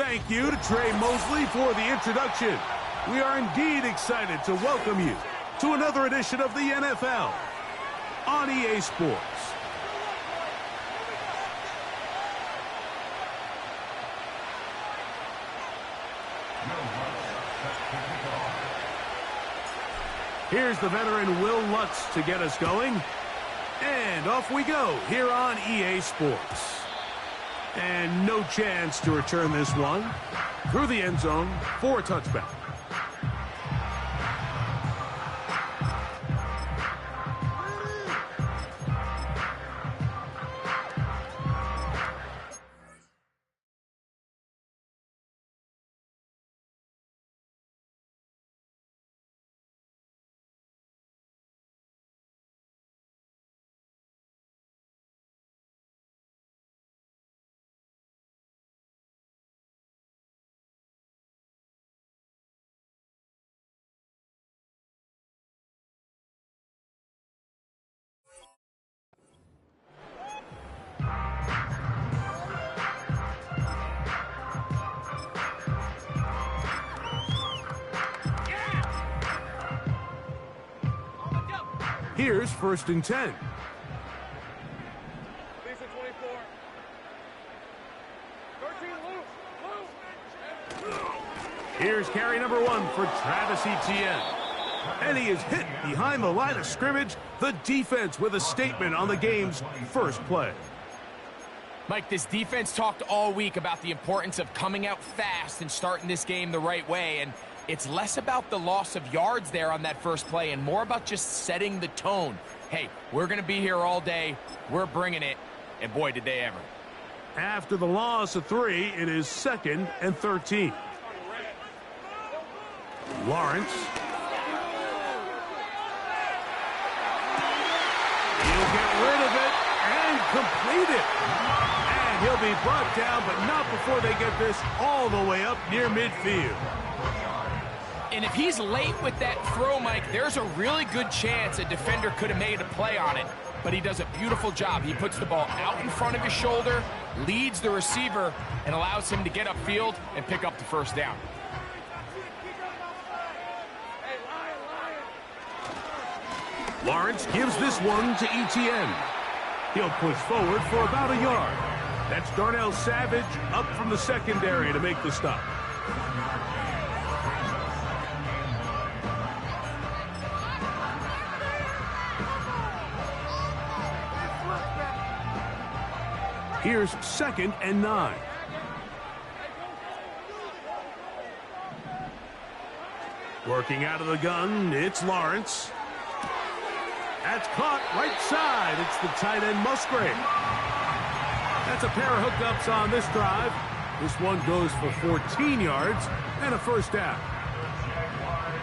Thank you to Trey Mosley for the introduction. We are indeed excited to welcome you to another edition of the NFL on EA Sports. Here's the veteran Will Lutz to get us going. And off we go here on EA Sports. And no chance to return this one through the end zone for a touchback. Here's 1st and 10. Here's carry number 1 for Travis Etienne. And he is hit behind the line of scrimmage. The defense with a statement on the game's first play. Mike, this defense talked all week about the importance of coming out fast and starting this game the right way. And it's less about the loss of yards there on that first play and more about just setting the tone. Hey, we're going to be here all day. We're bringing it. And boy, did they ever. After the loss of 3, it is 2nd and 13. Lawrence. He'll get rid of it and complete it. And he'll be brought down, but not before they get this all the way up near midfield. And if he's late with that throw, Mike, there's a really good chance a defender could have made a play on it. But he does a beautiful job. He puts the ball out in front of his shoulder, leads the receiver, and allows him to get upfield and pick up the first down. Lawrence gives this one to Etienne. He'll push forward for about a yard. That's Darnell Savage up from the secondary to make the stop. Here's 2nd and 9. Working out of the gun, it's Lawrence. That's caught right side. It's the tight end Musgrave. That's a pair of hookups on this drive. This one goes for 14 yards and a first down.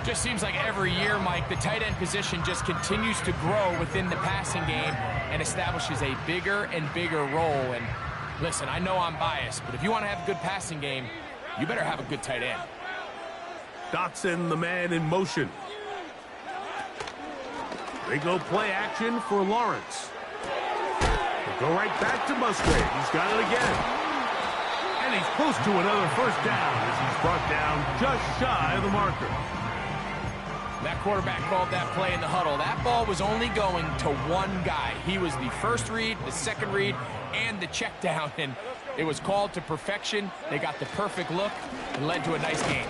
Just seems like every year, Mike, the tight end position just continues to grow within the passing game and establishes a bigger and bigger role. And listen, I know I'm biased, but if you want to have a good passing game, you better have a good tight end. Dotson, the man in motion. They go play action for Lawrence. They go right back to Musgrave. He's got it again. And he's close to another first down as he's brought down just shy of the marker. That quarterback called that play in the huddle. That ball was only going to one guy. He was the first read, the second read, and the check down. And it was called to perfection. They got the perfect look and led to a nice game.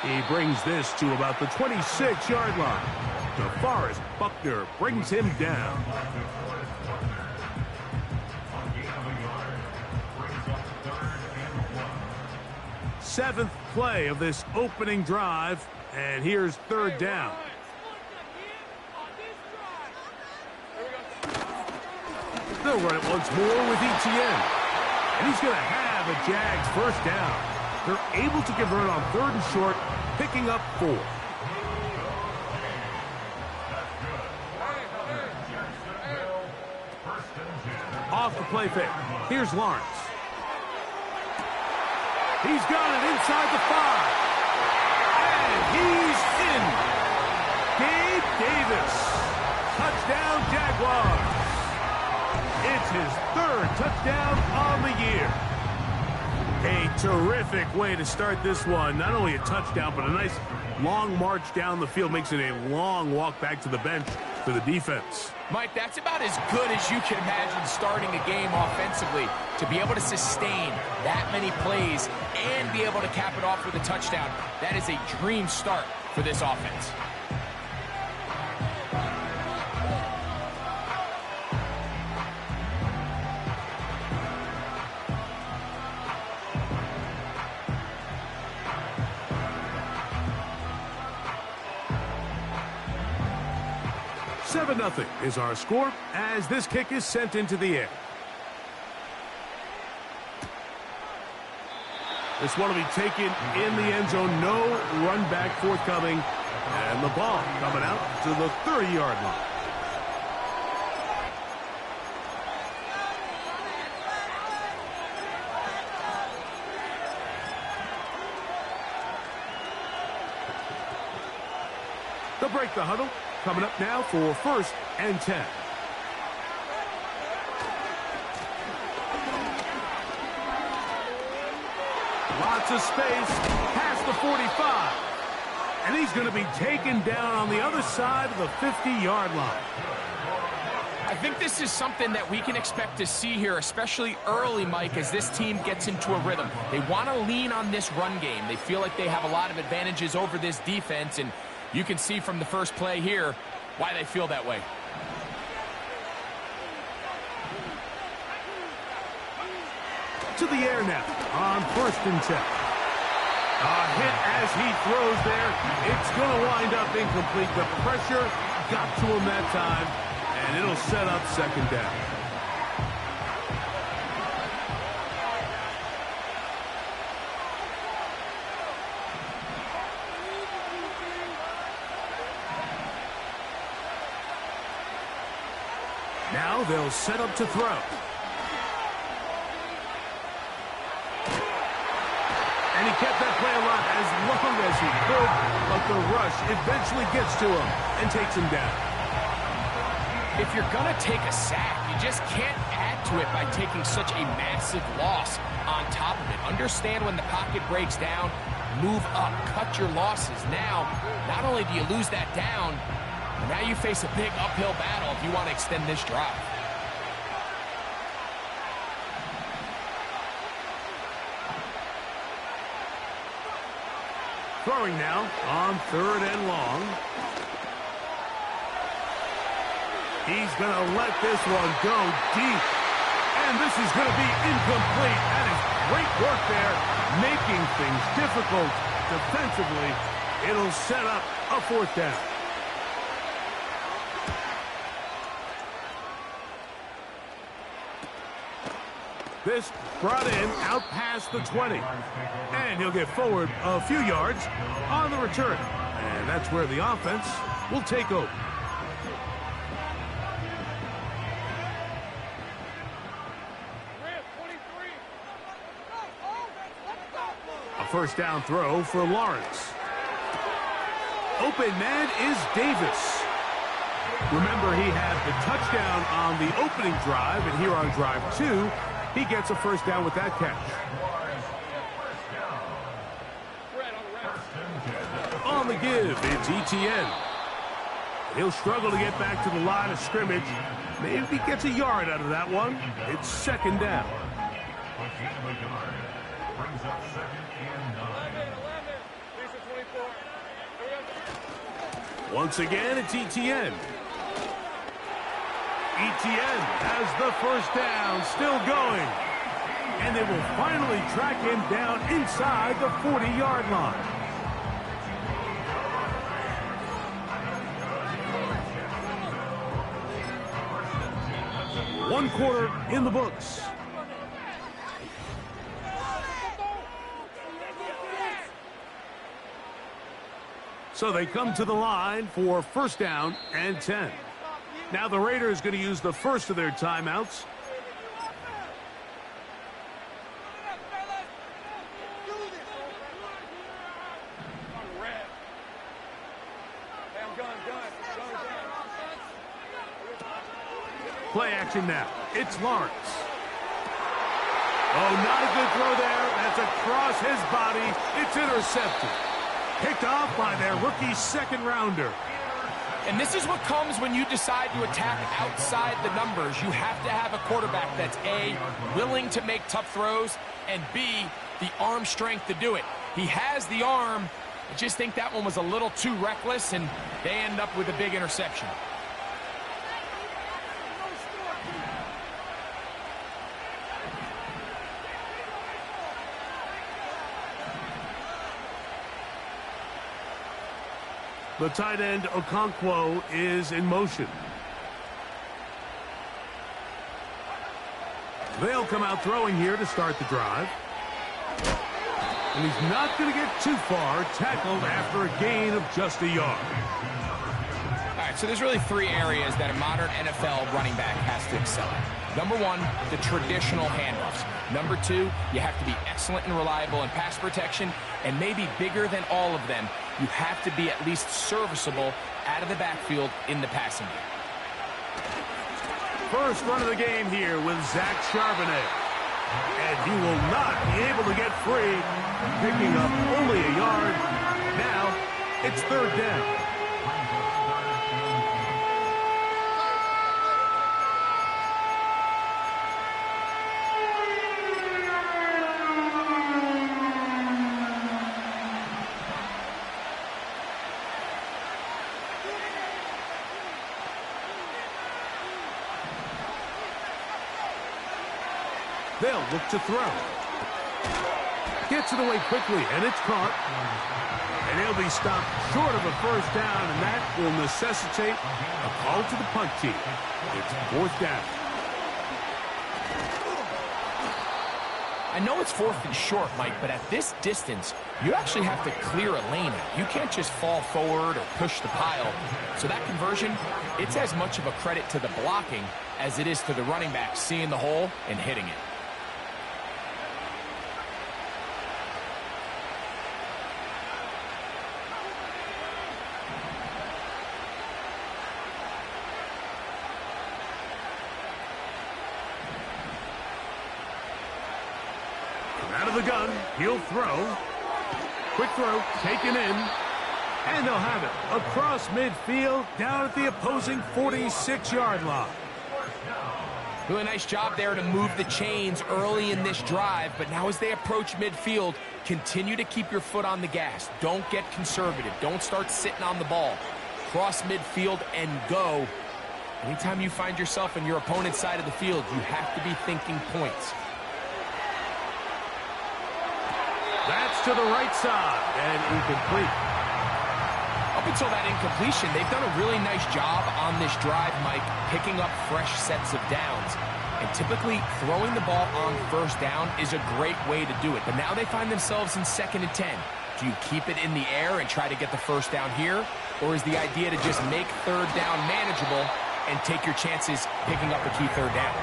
He brings this to about the 26-yard line. DeForest Buckner brings him down. Seventh play of this opening drive, and here's 3rd down. They'll run it once more with Etienne. And he's going to have a Jags first down. They're able to convert on 3rd and short, picking up 4. Off the play fake. Here's Lawrence. He's got it inside the 5. And he's in. Gabe Davis. Touchdown, Jaguars. It's his 3rd touchdown on the year. A terrific way to start this one. Not only a touchdown, but a nice long march down the field. Makes it a long walk back to the bench for the defense. Mike, that's about as good as you can imagine starting a game offensively. To be able to sustain that many plays and be able to cap it off with a touchdown, that is a dream start for this offense. Seven 0 is our score as this kick is sent into the air. This one will be taken in the end zone. No run back forthcoming. And the ball coming out to the 30-yard line. They'll break the huddle. Coming up now for 1st and 10. Lots of space past the 45. And he's going to be taken down on the other side of the 50-yard line. I think this is something that we can expect to see here, especially early, Mike, as this team gets into a rhythm. They want to lean on this run game. They feel like they have a lot of advantages over this defense, and you can see from the first play here why they feel that way. To the air now on 1st and 10. A hit as he throws there. It's going to wind up incomplete. The pressure got to him that time, and it'll set up 2nd down. Now they'll set up to throw. And he kept that play alive as long as he could, but the rush eventually gets to him and takes him down. If you're going to take a sack, you just can't add to it by taking such a massive loss on top of it. Understand when the pocket breaks down, move up, cut your losses. Now, not only do you lose that down, but now you face a big uphill battle if you want to extend this drive. Throwing now on 3rd and long. He's going to let this one go deep. And this is going to be incomplete. That is great work there, making things difficult defensively. It'll set up a 4th down. This brought in out past the 20. And he'll get forward a few yards on the return. And that's where the offense will take over. A 1st down throw for Lawrence. Open man is Davis. Remember, he had the touchdown on the opening drive, and here on drive 2, he gets a 1st down with that catch. On the give, it's ETN. He'll struggle to get back to the line of scrimmage. Maybe he gets a yard out of that one. It's 2nd down. Once again, it's ETN. ETN has the 1st down, still going. And they will finally track him down inside the 40-yard line. One quarter in the books. So they come to the line for 1st down and 10. Now the Raiders going to use the first of their timeouts. Play action now. It's Lawrence. Oh, not a good throw there. That's across his body. It's intercepted. Picked off by their rookie second-rounder. And this is what comes when you decide to attack outside the numbers. You have to have a quarterback that's A, willing to make tough throws, and B, the arm strength to do it. He has the arm. I just think that one was a little too reckless, and they end up with a big interception. The tight end, Okonkwo, is in motion. They'll come out throwing here to start the drive. And he's not going to get too far, tackled after a gain of just a yard. All right, so there's really three areas that a modern NFL running back has to excel at. Number one, the traditional handoffs. Number two, you have to be excellent and reliable in pass protection. And maybe bigger than all of them, you have to be at least serviceable out of the backfield in the passing game. First run of the game here with Zach Charbonnet. And he will not be able to get free, picking up only a yard. Now, it's third down. They'll look to throw. Gets it away quickly, and it's caught. And he'll be stopped short of a first down, and that will necessitate a call to the punt team. It's fourth down. I know it's fourth and short, Mike, but at this distance, you actually have to clear a lane out. You can't just fall forward or push the pile. So that conversion, it's as much of a credit to the blocking as it is to the running back seeing the hole and hitting it. Out of the gun, he'll throw. Quick throw, taken in. And they'll have it across midfield, down at the opposing 46-yard line. Really nice job there to move the chains early in this drive, but now as they approach midfield, continue to keep your foot on the gas. Don't get conservative. Don't start sitting on the ball. Cross midfield and go. Anytime you find yourself on your opponent's side of the field, you have to be thinking points. That's to the right side and incomplete. Up until that incompletion, they've done a really nice job on this drive, Mike, picking up fresh sets of downs. And typically, throwing the ball on first down is a great way to do it. But now they find themselves in 2nd and 10. Do you keep it in the air and try to get the first down here? Or is the idea to just make third down manageable and take your chances picking up a key third down?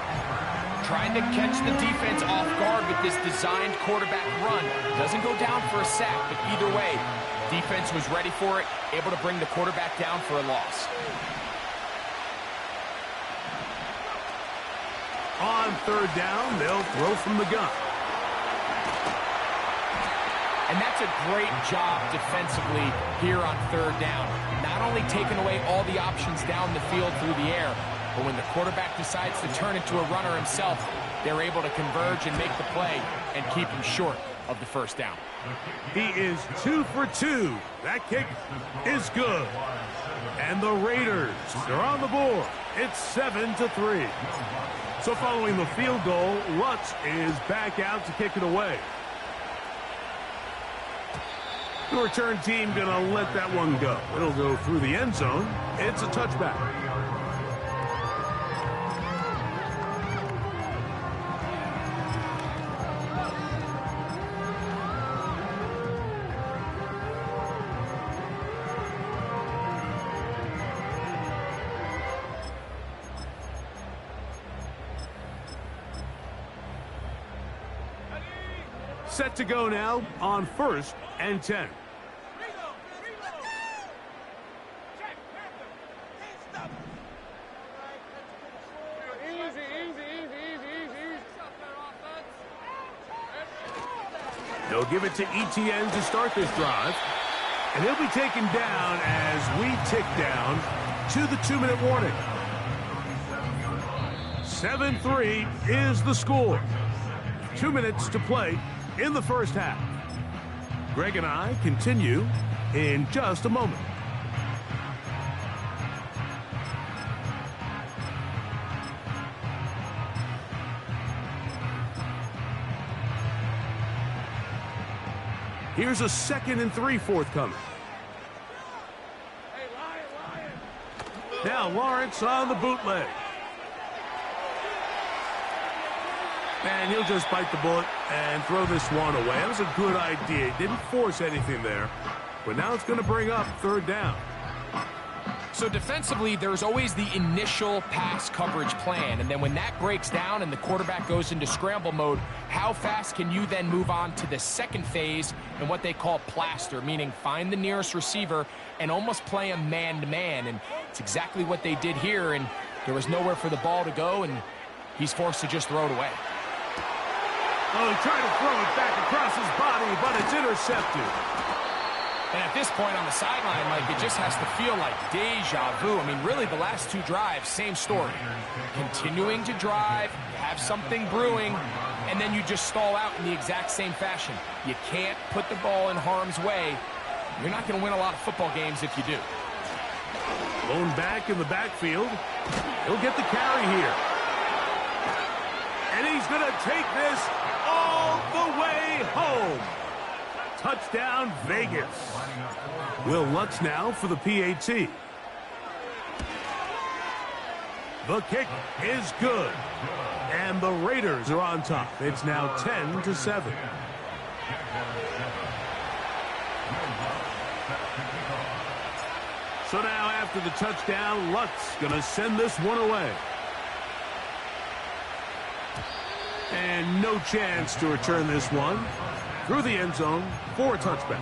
Trying to catch the defense off guard with this designed quarterback run. Doesn't go down for a sack, but either way, defense was ready for it, able to bring the quarterback down for a loss. On third down, they'll throw from the gun. And that's a great job defensively here on third down. Not only taking away all the options down the field through the air, but when the quarterback decides to turn into a runner himself, they're able to converge and make the play and keep him short of the first down. He is 2 for 2. That kick is good. And the Raiders are on the board. It's 7-3. So following the field goal, Lutz is back out to kick it away. The return team going to let that one go. It'll go through the end zone. It's a touchback. Set to go now on 1st and 10. They'll give it to ETN to start this drive. And he'll be taken down as we tick down to the 2-minute warning. 7-3 is the score. 2 minutes to play in the first half. Greg and I continue in just a moment. Here's a 2nd and 3 forthcoming. Now Lawrence on the bootleg. And he'll just bite the bullet and throw this one away. That was a good idea. He didn't force anything there. But now it's going to bring up 3rd down. So defensively, there's always the initial pass coverage plan. And then when that breaks down and the quarterback goes into scramble mode, how fast can you then move on to the second phase and what they call plaster, meaning find the nearest receiver and almost play him man-to-man. And it's exactly what they did here. And there was nowhere for the ball to go, and he's forced to just throw it away. Oh, he tried to throw it back across his body, but it's intercepted. And at this point on the sideline, like, it just has to feel like deja vu. I mean, really, the last 2 drives, same story. Continuing to drive, have something brewing, and then you just stall out in the exact same fashion. You can't put the ball in harm's way. You're not going to win a lot of football games if you do. Lone back in the backfield. He'll get the carry here. And he's going to take this all the way home. Touchdown, Vegas. Will Lutz now for the PAT. The kick is good. And the Raiders are on top. It's now 10-7. So now after the touchdown, Lutz going to send this one away. And no chance to return this one through the end zone for a touchback.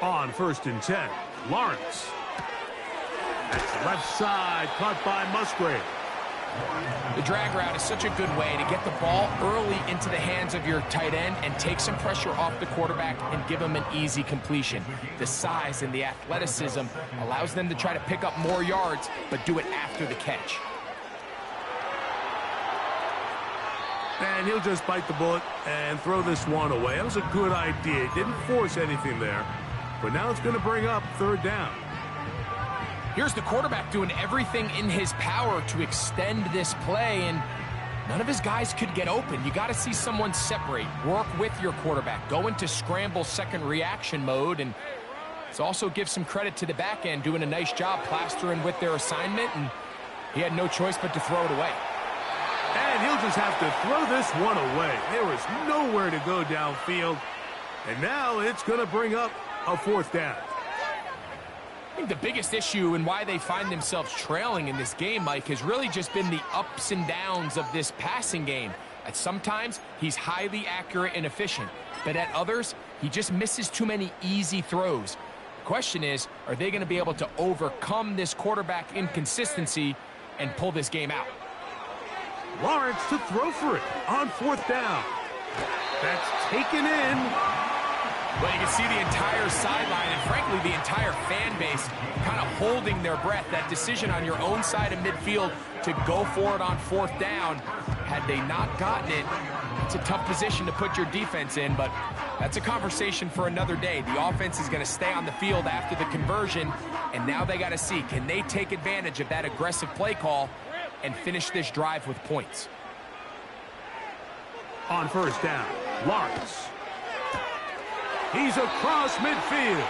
On 1st and 10, Lawrence. That's left side, caught by Musgrave. The drag route is such a good way to get the ball early into the hands of your tight end and take some pressure off the quarterback and give him an easy completion. The size and the athleticism allows them to try to pick up more yards, but do it after the catch. And he'll just bite the bullet and throw this one away. That was a good idea. He didn't force anything there. But now it's going to bring up 3rd down. Here's the quarterback doing everything in his power to extend this play, and none of his guys could get open. You got to see someone separate, work with your quarterback, go into scramble second reaction mode, and it's also give some credit to the back end doing a nice job plastering with their assignment, and he had no choice but to throw it away. And he'll just have to throw this one away. There was nowhere to go downfield, and now it's going to bring up a 4th down. I think the biggest issue and why they find themselves trailing in this game, Mike, has really just been the ups and downs of this passing game. At sometimes, he's highly accurate and efficient, but at others, he just misses too many easy throws. The question is, are they going to be able to overcome this quarterback inconsistency and pull this game out? Lawrence to throw for it on 4th down. That's taken in. Well, you can see the entire sideline and, frankly, the entire fan base kind of holding their breath. That decision on your own side of midfield to go for it on 4th down, had they not gotten it, it's a tough position to put your defense in, but that's a conversation for another day. The offense is going to stay on the field after the conversion, and now they got to see, can they take advantage of that aggressive play call and finish this drive with points? On 1st down, Lawrence. He's across midfield.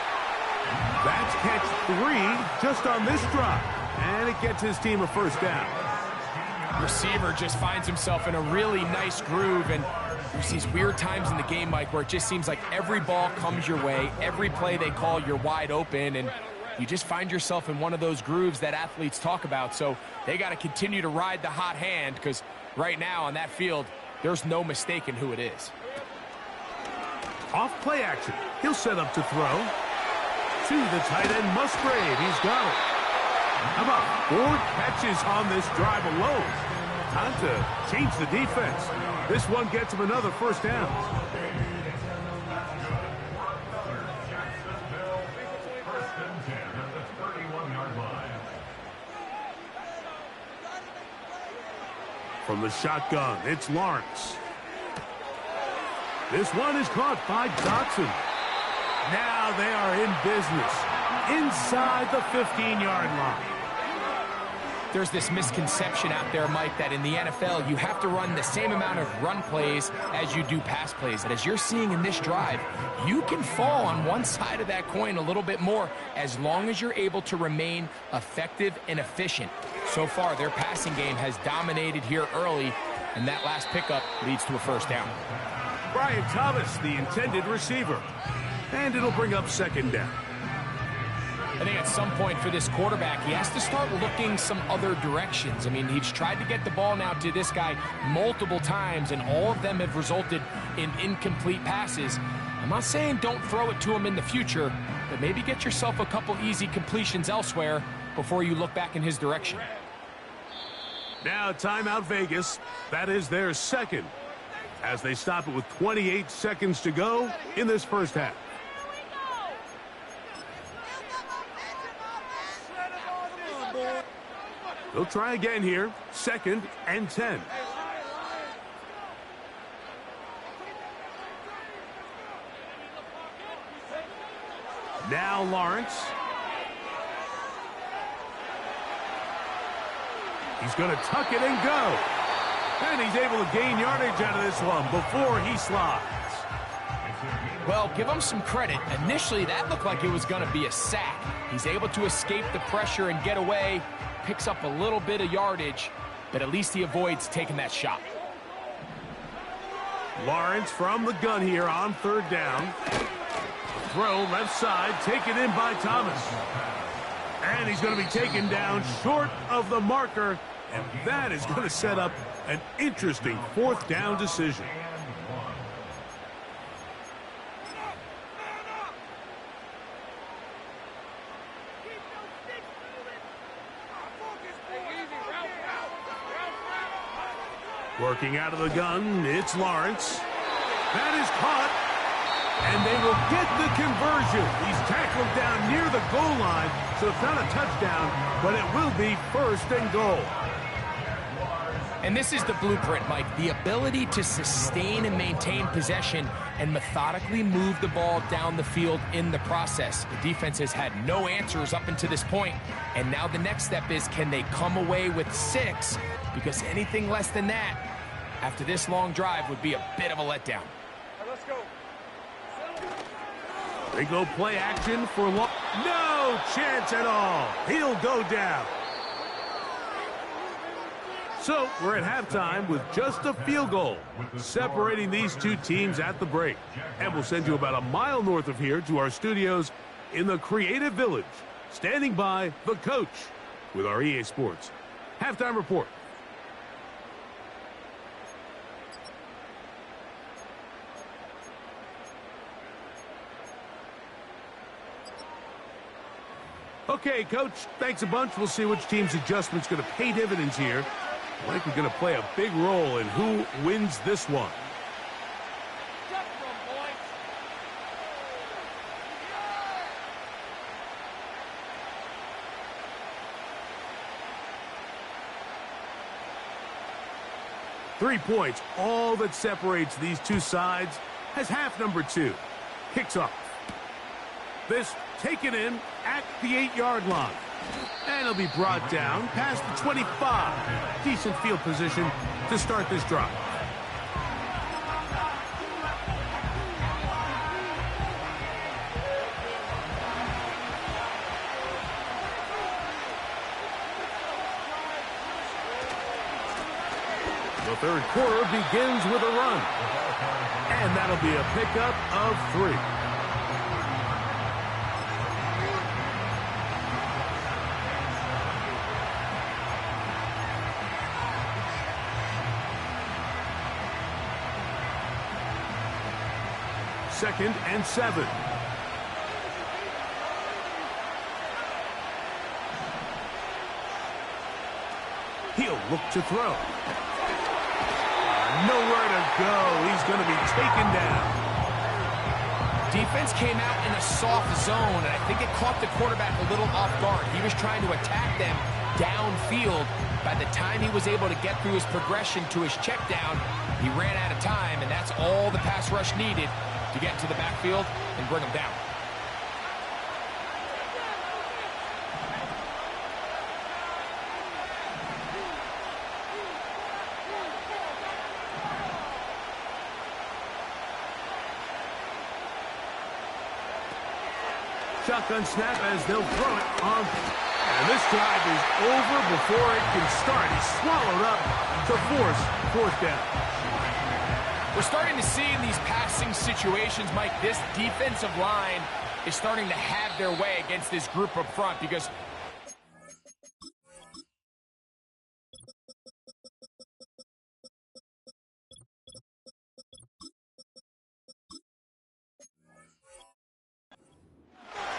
That's catch 3 just on this drive. And it gets his team a 1st down. Receiver just finds himself in a really nice groove, and there's these weird times in the game, Mike, where it just seems like every ball comes your way, every play they call, you're wide open, and you just find yourself in one of those grooves that athletes talk about. So they got to continue to ride the hot hand, because right now on that field, there's no mistaking who it is. Off play action. He'll set up to throw. to the tight end, Musgrave. He's got it. How about 4 catches on this drive alone? Time to change the defense. This one gets him another first down. From the shotgun, it's Lawrence. This one is caught by Dotson. Now they are in business inside the 15-yard line. There's this misconception out there, Mike, that in the NFL you have to run the same amount of run plays as you do pass plays. And as you're seeing in this drive, you can fall on one side of that coin a little bit more as long as you're able to remain effective and efficient. So far, their passing game has dominated here early, and that last pickup leads to a first down. Brian Thomas, the intended receiver. And it'll bring up second down. I think at some point for this quarterback, he has to start looking some other directions. I mean, he's tried to get the ball now to this guy multiple times, and all of them have resulted in incomplete passes. I'm not saying don't throw it to him in the future, but maybe get yourself a couple easy completions elsewhere before you look back in his direction. Now timeout Vegas. That is their second, as they stop it with 28 seconds to go in this first half. They'll try again here. 2nd and 10. Now Lawrence. He's going to tuck it and go. And he's able to gain yardage out of this one before he slides. Well, give him some credit. Initially, that looked like it was going to be a sack. He's able to escape the pressure and get away. Picks up a little bit of yardage, but at least he avoids taking that shot. Lawrence from the gun here on 3rd down. Throw left side, taken in by Thomas. And he's going to be taken down short of the marker, and that is going to set up an interesting 4th down decision. Working out of the gun, it's Lawrence. That is caught, and they will get the conversion. He's tackled down near the goal line, so it's not a touchdown, but it will be 1st and goal. And this is the blueprint, Mike. The ability to sustain and maintain possession and methodically move the ball down the field in the process. The defense has had no answers up until this point, and now the next step is, can they come away with 6? Because anything less than that, after this long drive, would be a bit of a letdown. Let's go. They go play action for long. No chance at all. He'll go down. So we're at halftime with just a field goal separating these two teams at the break. And we'll send you about a mile north of here to our studios in the Creative Village. Standing by, the coach with our EA Sports halftime report. Okay, Coach, thanks a bunch. We'll see which team's adjustment's going to pay dividends here. I think we're going to play a big role in who wins this one. 3 points, all that separates these two sides, has half number 2. Kicks off. This taken in at the 8-yard line. And it'll be brought down past the 25. Decent field position to start this drive. The third quarter begins with a run. And that'll be a pickup of 3. Second and 7. He'll look to throw. Nowhere to go. He's going to be taken down. Defense came out in a soft zone, and I think it caught the quarterback a little off guard. He was trying to attack them downfield. By the time he was able to get through his progression to his check down, he ran out of time, and that's all the pass rush needed to get to the backfield and bring him down. Shotgun snap as they'll throw it on. And this drive is over before it can start. He's swallowed up to force fourth down. We're starting to see in these passing situations, Mike, this defensive line is starting to have their way against this group up front because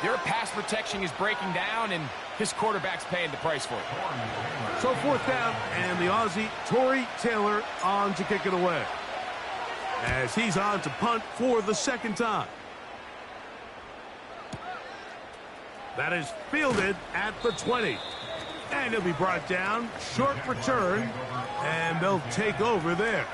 their pass protection is breaking down, and this quarterback's paying the price for it. So fourth down, and the Aussie, Torrey Taylor, on to kick it away. As he's on to punt for the second time. That is fielded at the 20. And he'll be brought down. Short return, and they'll take over there.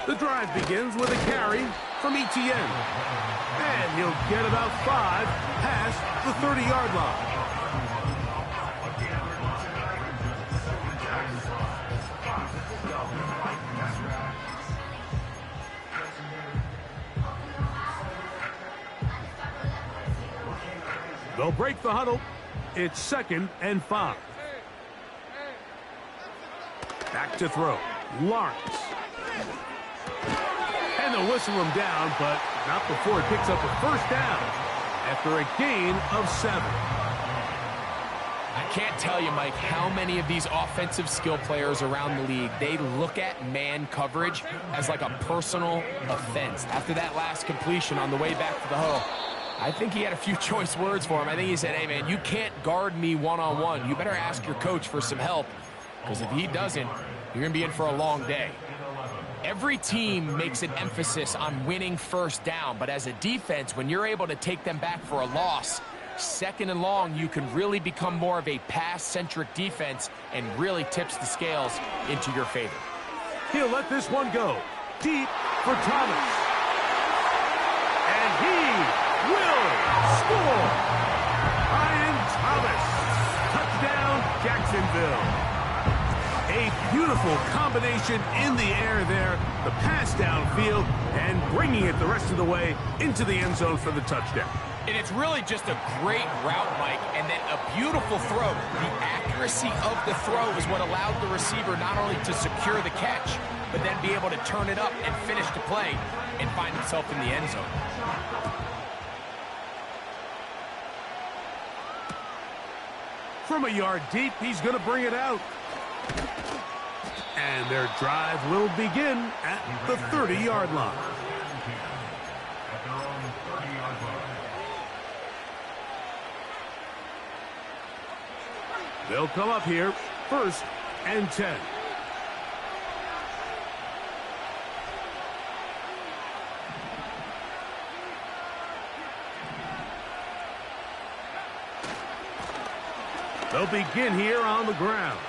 The drive begins with a carry from Etienne. And he'll get about 5 past the 30-yard line. They'll break the huddle. It's 2nd and 5. Back to throw. Lawrence. And they'll whistle him down, but not before he picks up a first down after a gain of 7. I can't tell you, Mike, how many of these offensive skill players around the league, they look at man coverage as like a personal offense. After that last completion on the way back to the huddle, I think he had a few choice words for him. I think he said, hey, man, you can't guard me one-on-one. You better ask your coach for some help, because if he doesn't, you're going to be in for a long day. Every team makes an emphasis on winning first down, but as a defense, when you're able to take them back for a loss, 2nd and long, you can really become more of a pass-centric defense and really tips the scales into your favor. He'll let this one go deep for Thomas. And he will score. Ryan Thomas. Touchdown, Jacksonville. A beautiful combination in the air there. The pass downfield and bringing it the rest of the way into the end zone for the touchdown. And it's really just a great route, Mike, and then a beautiful throw. The accuracy of the throw is what allowed the receiver not only to secure the catch, but then be able to turn it up and finish the play and find himself in the end zone. From a yard deep, he's going to bring it out. And their drive will begin at the 30-yard line. They'll come up here, 1st and 10. They'll begin here on the ground.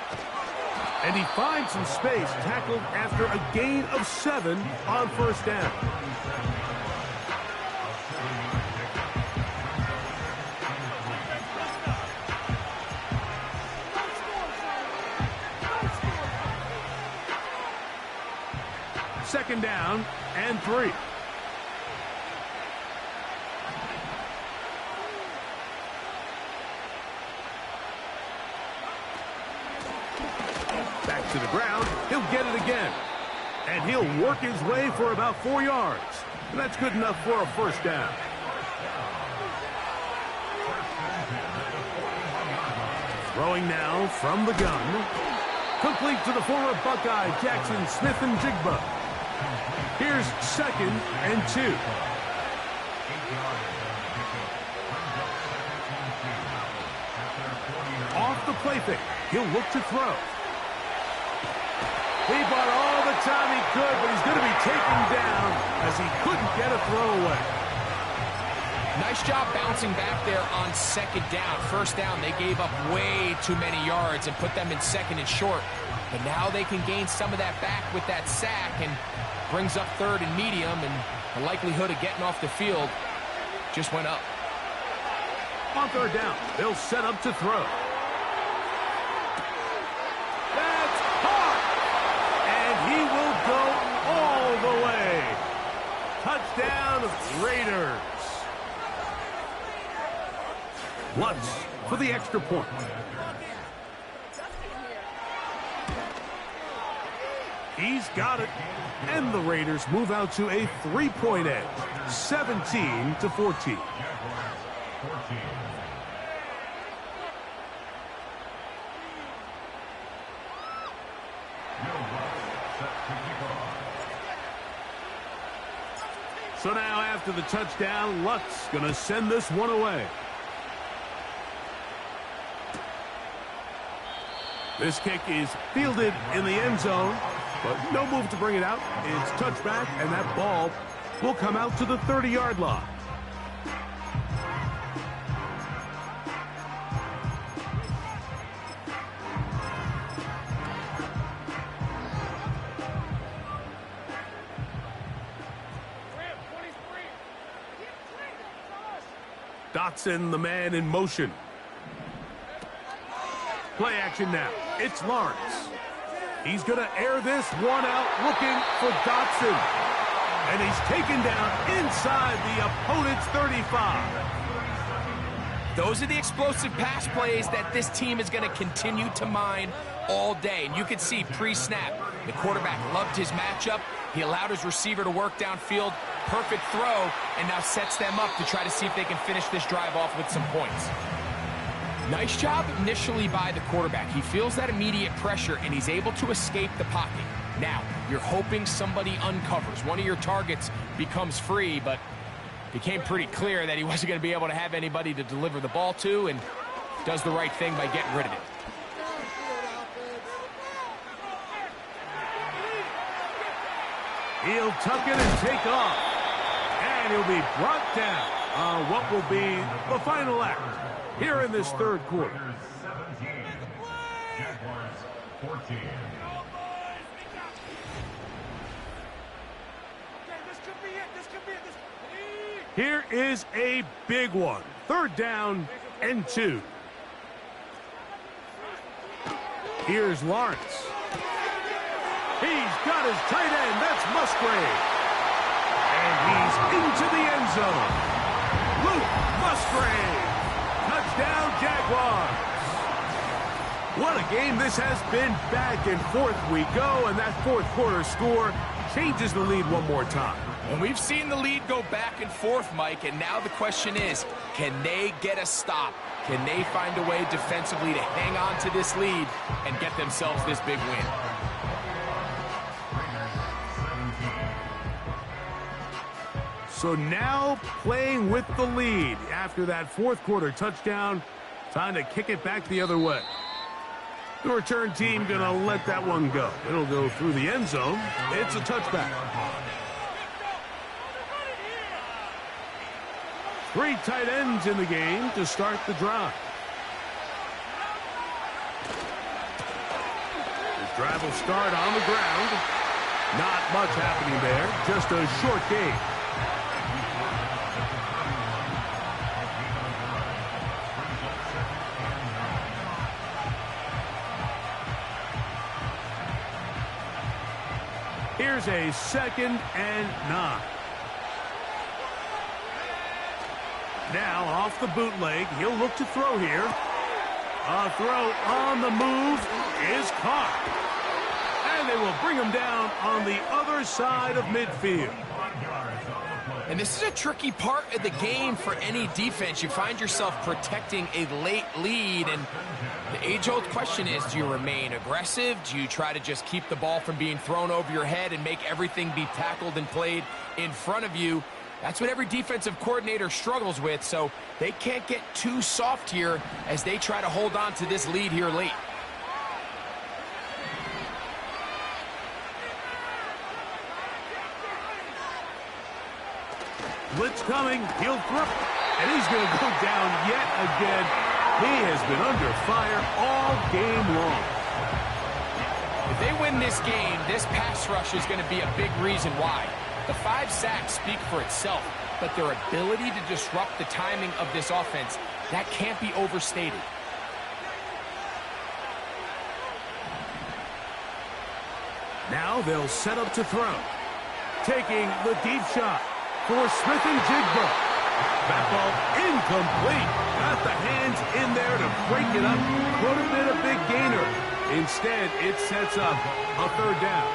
And he finds some space, tackled after a gain of 7 on first down. Second down and 3. Back to the ground. He'll get it again. And he'll work his way for about 4 yards. And that's good enough for a first down. Throwing now from the gun. Complete to the former Buckeye, Jackson Smith and Jigba. Here's 2nd and 2. Off the play fake. He'll look to throw. He bought all the time he could, but he's going to be taken down as he couldn't get a throwaway. Nice job bouncing back there on 2nd down. 1st down, they gave up way too many yards and put them in 2nd and short. But now they can gain some of that back with that sack and brings up 3rd and medium, and the likelihood of getting off the field just went up. On 3rd down, they'll set up to throw. That's caught! And he will go all the way. Touchdown, Raiders. Lutz for the extra point. He's got it. And the Raiders move out to a 3-point edge, 17-14. So now after the touchdown, Lutz going to send this one away. This kick is fielded in the end zone, but no move to bring it out. It's touchback, and that ball will come out to the 30-yard line. Dotson, the man in motion. Play action now. It's Lawrence. He's going to air this one out looking for Dotson. And he's taken down inside the opponent's 35. Those are the explosive pass plays that this team is going to continue to mine all day. And you can see pre-snap, the quarterback loved his matchup. He allowed his receiver to work downfield. Perfect throw, and now sets them up to try to see if they can finish this drive off with some points. Nice job initially by the quarterback. He feels that immediate pressure, and he's able to escape the pocket. Now, you're hoping somebody uncovers. One of your targets becomes free, but it became pretty clear that he wasn't going to be able to have anybody to deliver the ball to, and does the right thing by getting rid of it. He'll tuck it and take off. And he'll be brought down on what will be the final act here in this third quarter. Here is a big one. 3rd down and 2. Here's Lawrence. He's got his tight end. That's Musgrave. And he's into the end zone. Luke Musgrave. Touchdown, Jaguars. What a game this has been. Back and forth we go, and that 4th quarter score changes the lead one more time. And we've seen the lead go back and forth, Mike, and now the question is, can they get a stop? Can they find a way defensively to hang on to this lead and get themselves this big win? So now playing with the lead after that 4th quarter touchdown, time to kick it back the other way. The return team going to let that one go. It'll go through the end zone. It's a touchback. 3 tight ends in the game to start the drive. This drive will start on the ground. Not much happening there. Just a short gain. Here's a 2nd and 9. Now off the bootleg, he'll look to throw here. A throw on the move is caught. And they will bring him down on the other side of midfield. And this is a tricky part of the game for any defense. You find yourself protecting a late lead, and the age-old question is, do you remain aggressive? Do you try to just keep the ball from being thrown over your head and make everything be tackled and played in front of you? That's what every defensive coordinator struggles with, so they can't get too soft here as they try to hold on to this lead here late. Blitz coming, he'll throw, and he's going to go down yet again. He has been under fire all game long. If they win this game, this pass rush is going to be a big reason why. The 5 sacks speak for itself, but their ability to disrupt the timing of this offense, that can't be overstated. Now they'll set up to throw. Taking the deep shot for Smith and Jigba. That ball incomplete. Got the hands in there to break it up. Would have been a big gainer. Instead, it sets up a third down.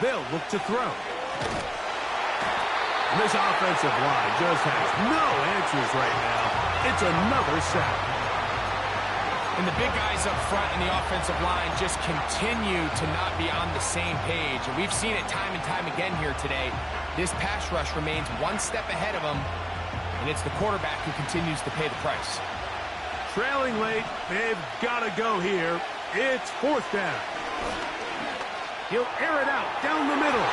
They'll look to throw. This offensive line just has no answers right now. It's another sack. And the big guys up front in the offensive line just continue to not be on the same page. And we've seen it time and time again here today. This pass rush remains one step ahead of them, and it's the quarterback who continues to pay the price. Trailing late, they've got to go here. It's fourth down. He'll air it out down the middle.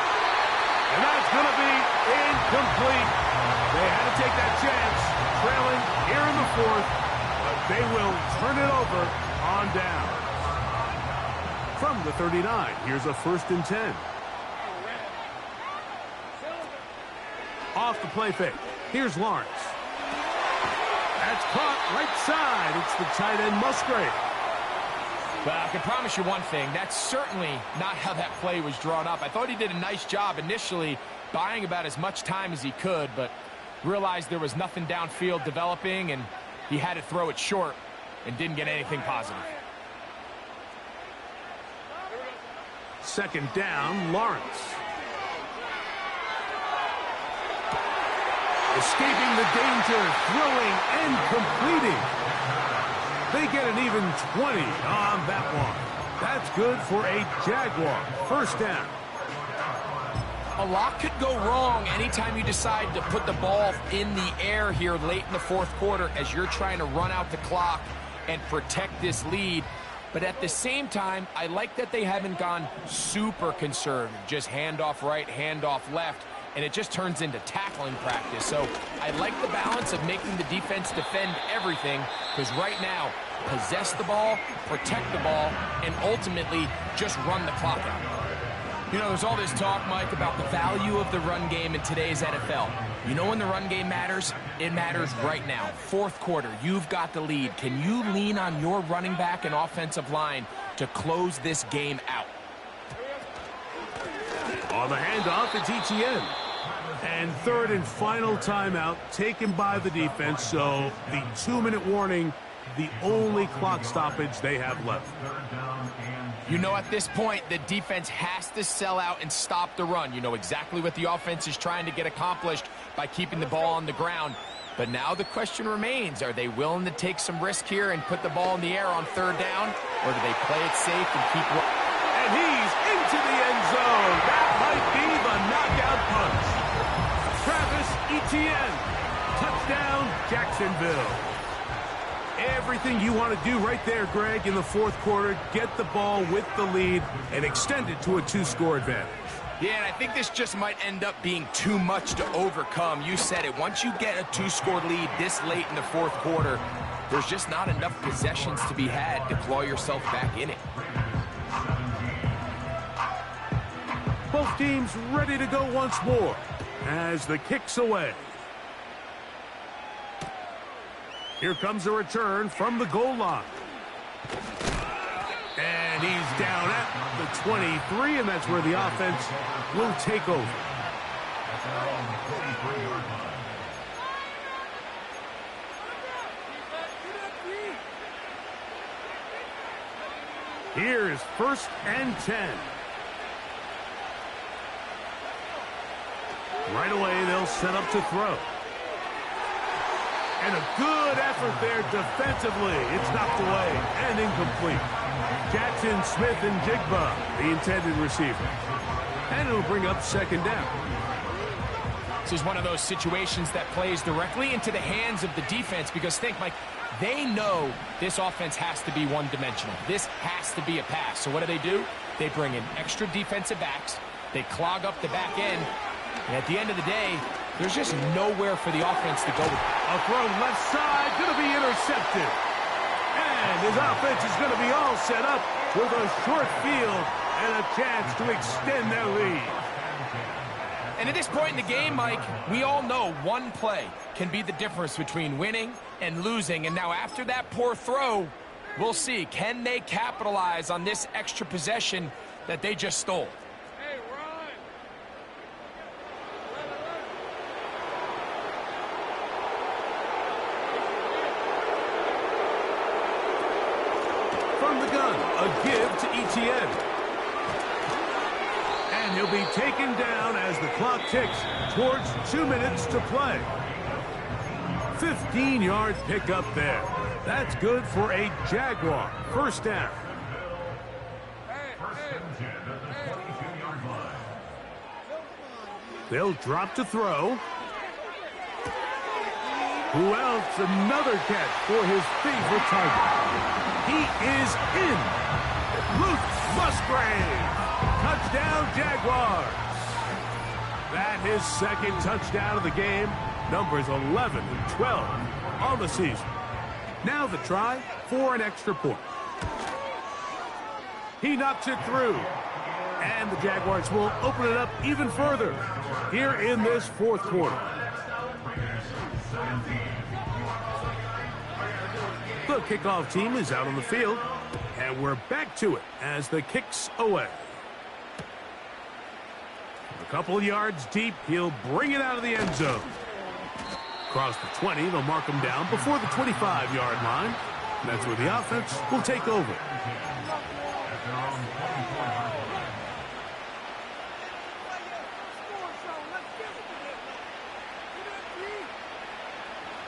And that's going to be incomplete. They had to take that chance, trailing here in the fourth, but they will turn it over on down. From the 39, here's a 1st and 10. Off the play fake. Here's Lawrence. That's caught right side. It's the tight end Musgrave. Well, I can promise you one thing. That's certainly not how that play was drawn up. I thought he did a nice job initially buying about as much time as he could, but realized there was nothing downfield developing, and he had to throw it short and didn't get anything positive. Second down, Lawrence. Escaping the danger, throwing and completing. They get an even 20 on that one. That's good for a Jaguar. First down. A lot could go wrong anytime you decide to put the ball in the air here late in the fourth quarter as you're trying to run out the clock and protect this lead. But at the same time, I like that they haven't gone super conservative, just handoff right, handoff left, and it just turns into tackling practice. So I like the balance of making the defense defend everything, because right now, possess the ball, protect the ball, and ultimately just run the clock out. You know, there's all this talk, Mike, about the value of the run game in today's NFL. You know when the run game matters? It matters right now. Fourth quarter, you've got the lead. Can you lean on your running back and offensive line to close this game out? On the handoff, it's ETN. And third and final timeout taken by the defense, so the 2-minute warning, the only clock stoppage they have left. You know, at this point, the defense has to sell out and stop the run. You know exactly what the offense is trying to get accomplished by keeping the ball on the ground. But now the question remains, are they willing to take some risk here and put the ball in the air on third down? Or do they play it safe and keep running? And he's into the end zone. That might be the knockout punch. Travis Etienne. Touchdown, Jacksonville. Everything you want to do right there, Greg, in the fourth quarter. Get the ball with the lead and extend it to a 2-score advantage. Yeah, and I think this just might end up being too much to overcome. You said it. Once you get a 2-score lead this late in the fourth quarter, there's just not enough possessions to be had to claw yourself back in it. Both teams ready to go once more as the kick's away. Here comes a return from the goal line. And he's down at the 23, and that's where the offense will take over. at their own 43-yard line. Here's 1st and 10. Right away, they'll set up to throw. And a good effort there defensively. It's knocked away and incomplete. Jackson, Smith, and Jigba, the intended receiver. And it'll bring up 2nd down. This is one of those situations that plays directly into the hands of the defense because think, Mike, they know this offense has to be one-dimensional. This has to be a pass. So what do? They bring in extra defensive backs. They clog up the back end. And at the end of the day, there's just nowhere for the offense to go. A throw left side, going to be intercepted. And his offense is going to be all set up with a short field and a chance to extend their lead. And at this point in the game, Mike, we all know one play can be the difference between winning and losing. And now after that poor throw, we'll see, can they capitalize on this extra possession that they just stole? From the gun, a give to Etienne. And he'll be taken down as the clock ticks towards 2 minutes to play. 15-yard pickup there. That's good for a Jaguar. 1st down. First and 10 at the 22-yard line. They'll drop to throw. Who else? Another catch for his favorite target. He is in. Luke Musgrave. Touchdown, Jaguars. That his 2nd touchdown of the game. Numbers 11 and 12 on the season. Now the try for an extra point. He knocks it through. And the Jaguars will open it up even further here in this 4th quarter. The kickoff team is out on the field, and we're back to it as the kick's away. A couple yards deep, he'll bring it out of the end zone. Across the 20, they'll mark him down before the 25-yard line. And that's where the offense will take over.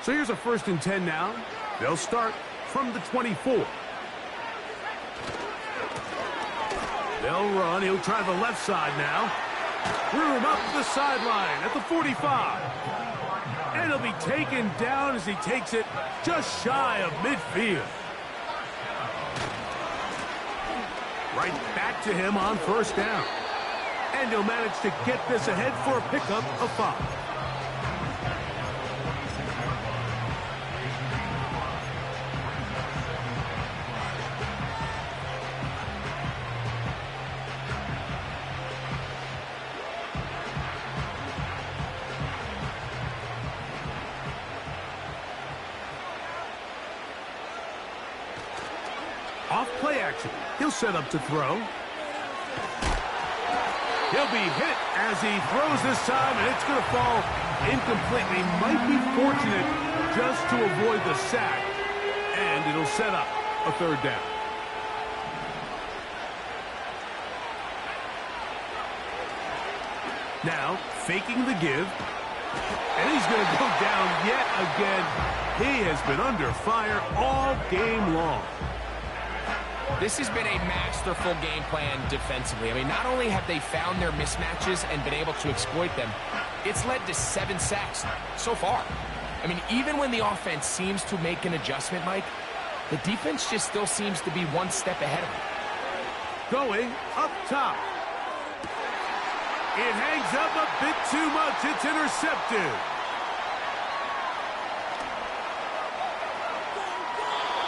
So here's a 1st and 10 now. They'll start from the 24. They'll run. He'll try the left side now. Room up the sideline at the 45. And he'll be taken down as he takes it just shy of midfield. Right back to him on 1st down. And he'll manage to get this ahead for a pickup of 5. Off play action. He'll set up to throw. He'll be hit as he throws this time, and it's going to fall incompletely. Might be fortunate just to avoid the sack, and it'll set up a 3rd down. Now, faking the give, and he's going to go down yet again. He has been under fire all game long. This has been a masterful game plan defensively. I mean, not only have they found their mismatches and been able to exploit them, it's led to 7 sacks so far. I mean, even when the offense seems to make an adjustment, Mike, the defense just still seems to be one step ahead of them. Going up top. It hangs up a bit too much. It's intercepted.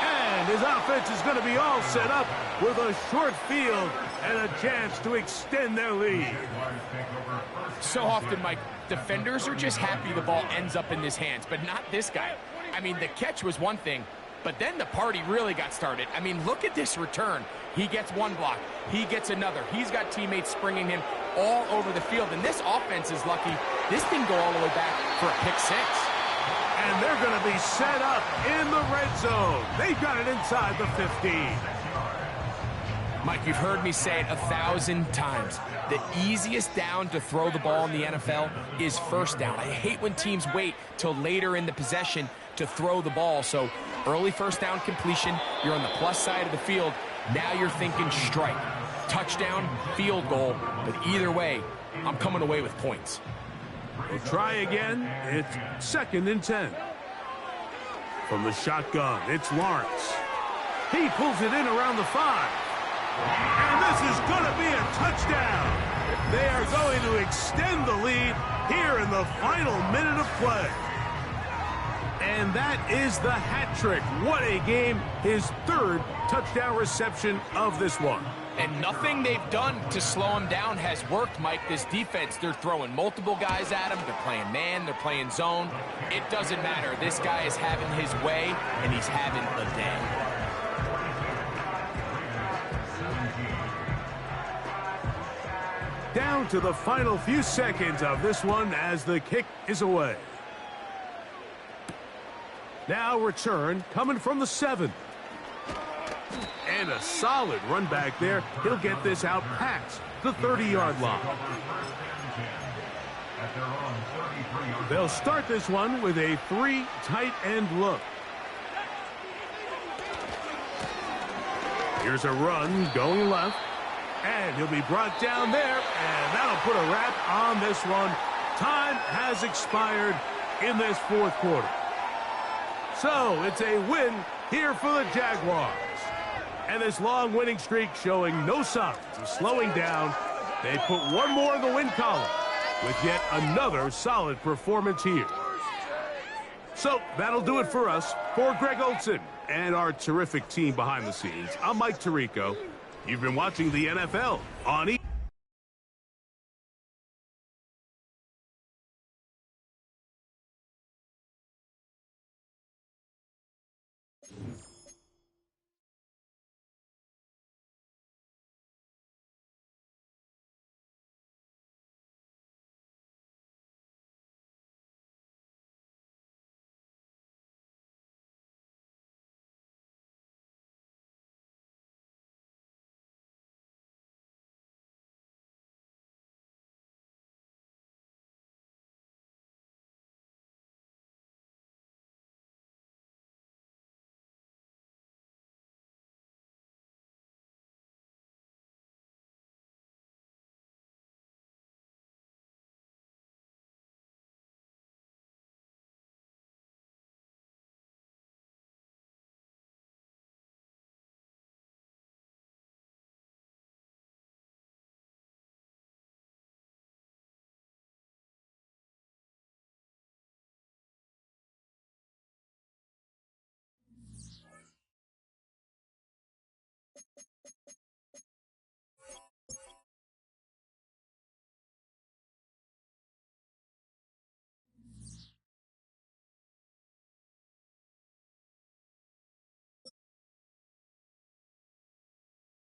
And his offense is going to be all set up with a short field and a chance to extend their lead. So often, Mike, defenders are just happy the ball ends up in his hands, but not this guy. I mean, the catch was one thing, but then the party really got started. I mean, look at this return. He gets one block. He gets another. He's got teammates springing him all over the field, and this offense is lucky this didn't go all the way back for a pick six. And they're going to be set up in the red zone. They've got it inside the 15. Mike, you've heard me say it 1,000 times. The easiest down to throw the ball in the NFL is first down. I hate when teams wait till later in the possession to throw the ball. So early first down completion, you're on the plus side of the field. Now you're thinking strike, touchdown, field goal. But either way, I'm coming away with points. We'll try again. It's 2nd and 10. From the shotgun, it's Lawrence. He pulls it in around the 5. And this is going to be a touchdown. They are going to extend the lead here in the final minute of play. And that is the hat trick. What a game. His 3rd touchdown reception of this one. And nothing they've done to slow him down has worked, Mike. This defense, they're throwing multiple guys at him. They're playing man, they're playing zone. It doesn't matter. This guy is having his way, and he's having a day. Down to the final few seconds of this one as the kick is away. Now return coming from the 7. And a solid run back there. He'll get this out past the 30-yard line. They'll start this one with a 3 tight end look. Here's a run going left. And he'll be brought down there, and that'll put a wrap on this one. Time has expired in this 4th quarter. So it's a win here for the Jaguars. And this long winning streak showing no signs of slowing down. They put one more in the win column with yet another solid performance here. So that'll do it for us. For Greg Olson and our terrific team behind the scenes, I'm Mike Tirico. You've been watching the NFL on